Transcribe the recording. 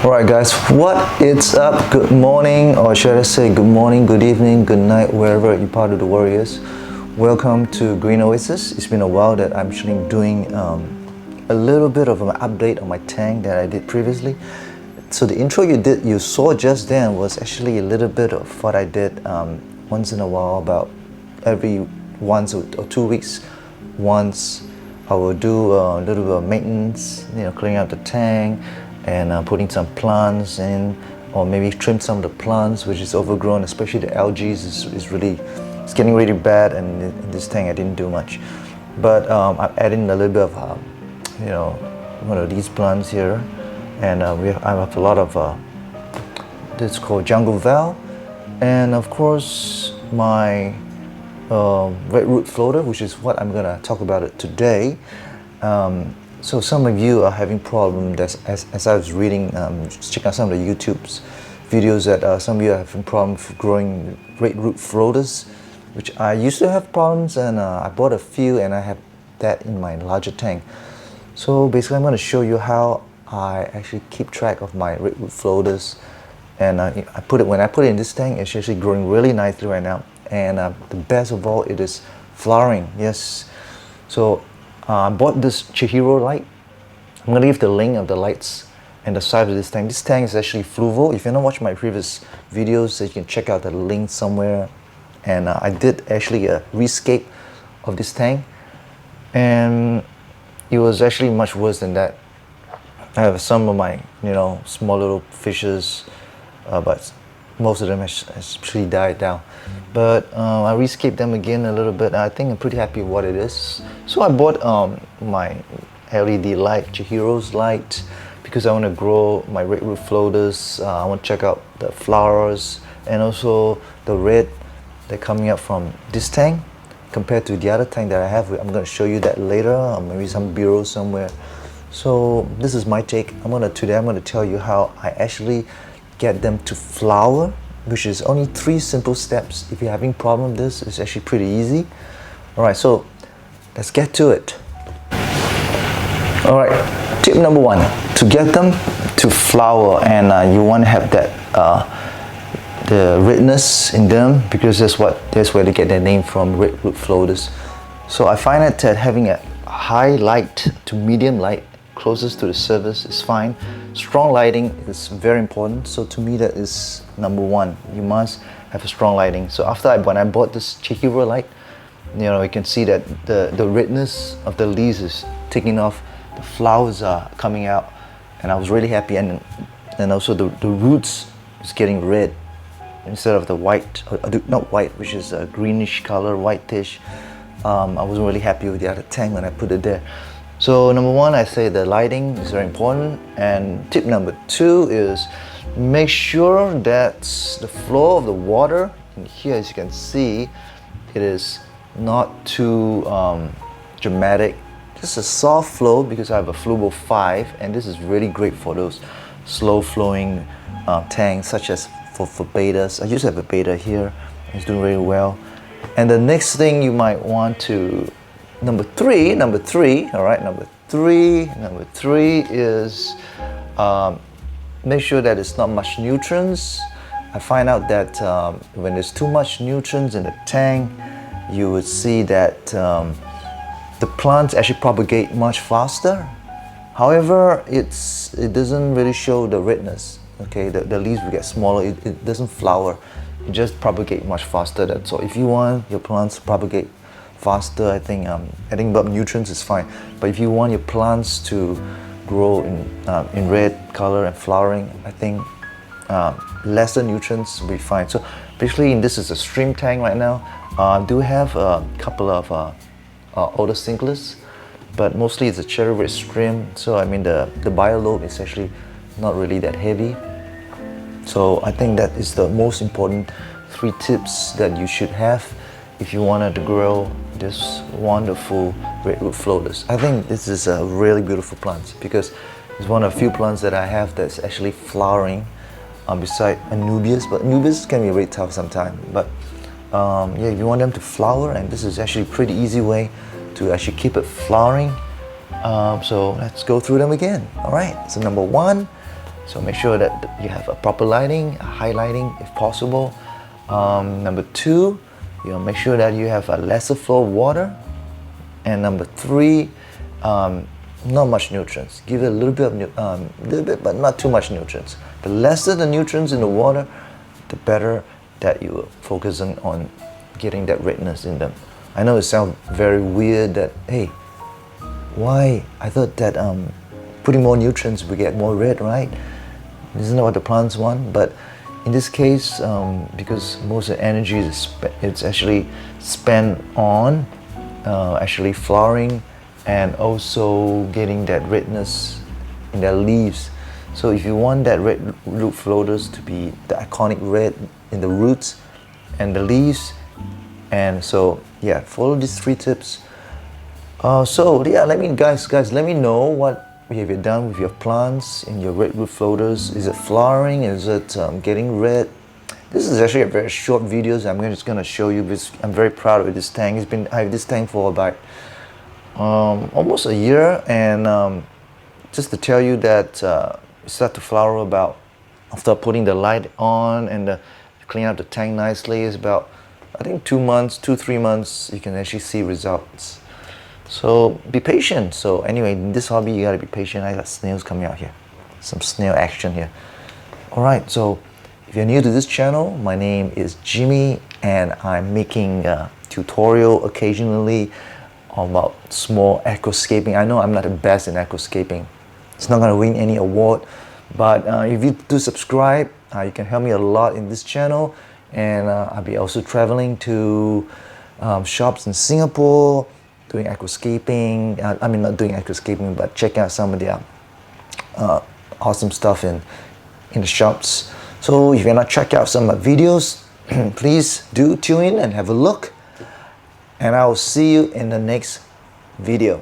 Alright guys, what is up? Good morning, or should I say good morning, good evening, good night, wherever you part of the world is. Welcome to Green Oasis. It's been a while that I'm actually doing a little bit of an update on my tank that I did previously. So the intro you saw just then was actually a little bit of what I did once in a while, about every once or 2 weeks. Once I will do a little bit of maintenance, cleaning out the tank and putting some plants in, or maybe trim some of the plants which is overgrown, especially the algae is it's getting really bad, and in this tank I didn't do much. But I'm adding a little bit of one of these plants here, and I have a lot of this is called jungle val, and of course my red root floater, which is what I'm gonna talk about it today. So some of you are having problems, as I was reading, checking out some of the YouTube's videos, that some of you are having problems growing red root floaters, which I used to have problems, and I bought a few and I have that in my larger tank. So basically I'm going to show you how I actually keep track of my red root floaters, and when I put it in this tank, it's actually growing really nicely right now, and the best of all, it is flowering. Yes. So I bought this Chihiro light. I'm going to give the link of the lights and the size of this tank. This tank is actually fluval. If you don't watch my previous videos, you can check out the link somewhere. And I did actually a rescape of this tank, and it was actually much worse than that. I have some of my small little fishes, but most of them has pretty died down. But I rescaped them again a little bit, and I think I'm pretty happy with what it is. So I bought my LED light, Chihiro's light, because I want to grow my red root floaters. I want to check out the flowers and also the red that's coming out from this tank compared to the other tank that I have. I'm going to show you that later, or maybe some bureau somewhere. So this is my take. Today I'm going to tell you how I actually get them to flower, which is only 3 simple steps. If you're having problem with this, it's actually pretty easy. Alright, so let's get to it. Alright, tip number 1, to get them to flower, and you want to have that the redness in them, because that's where they get their name from, red root floaters. So I find that having a high light to medium light closest to the surface is fine. Strong lighting is very important. So to me, that is number 1. You must have a strong lighting. So when I bought this Chihiro light, you can see that the redness of the leaves is taking off, the flowers are coming out, and I was really happy. And also the roots is getting red instead of the white, not white, which is a greenish color, whitish. I wasn't really happy with the other tank when I put it there. So number 1, I say the lighting is very important. And tip number 2 is make sure that the flow of the water in here, as you can see, it is not too dramatic. Just a soft flow, because I have a Fluval 5, and this is really great for those slow flowing tanks, such as for betas. I used to have a beta here. It's doing really well. And the next thing you might want to, number three, all right, number three is make sure that it's not much nutrients. I find out that when there's too much nutrients in the tank, you would see that the plants actually propagate much faster. However, it doesn't really show the redness. Okay, the leaves will get smaller. It doesn't flower. It just propagate much faster. That's all. If you want your plants to propagate faster, I think adding up nutrients is fine. But if you want your plants to grow in red color and flowering, I think lesser nutrients will be fine. So basically, this is a stream tank right now. I do have a couple of older sinklers, but mostly it's a cherry red stream. So I mean the biolobe is actually not really that heavy. So I think that is the most important 3 tips that you should have if you wanted to grow this wonderful red root floaters. I think this is a really beautiful plant, because it's one of the few plants that I have that's actually flowering beside Anubias. But Anubias can be really tough sometimes. But yeah, if you want them to flower, and this is actually a pretty easy way to actually keep it flowering. So let's go through them again. All right, so number 1, So make sure that you have a proper lighting, highlighting if possible. Number 2, make sure that you have a lesser flow of water. And number 3, not much nutrients. Give it a little bit of little bit, but not too much nutrients. The lesser the nutrients in the water, the better that you are focusing on getting that redness in them. I know it sounds very weird that, hey, why? I thought that putting more nutrients we get more red, right? Isn't that what the plants want? But in this case, because most of the energy it's actually spent on actually flowering and also getting that redness in their leaves. So if you want that red root floaters to be the iconic red in the roots and the leaves, and so yeah, follow these 3 tips. So yeah, let me know what have you done with your plants in your red root floaters. Is it flowering? Is it getting red? This is actually a very short video, so I'm just going to show you because I'm very proud of this tank. I have this tank for about almost a year, and just to tell you that it started to flower about after putting the light on and clean up the tank nicely. It's about, I think, 2-3 months you can actually see results. So be patient. So anyway, in this hobby you gotta be patient. I got snails coming out here, some snail action here. All right, so if you're new to this channel, my name is Jimmy, and I'm making a tutorial occasionally about small aquascaping. I know I'm not the best in aquascaping. It's not gonna win any award, but if you do subscribe, you can help me a lot in this channel. And I'll be also traveling to shops in Singapore, doing aquascaping. I mean, not doing aquascaping, but checking out some of their awesome stuff in the shops. So if you're not check out some of my videos, please do tune in and have a look. And I will see you in the next video.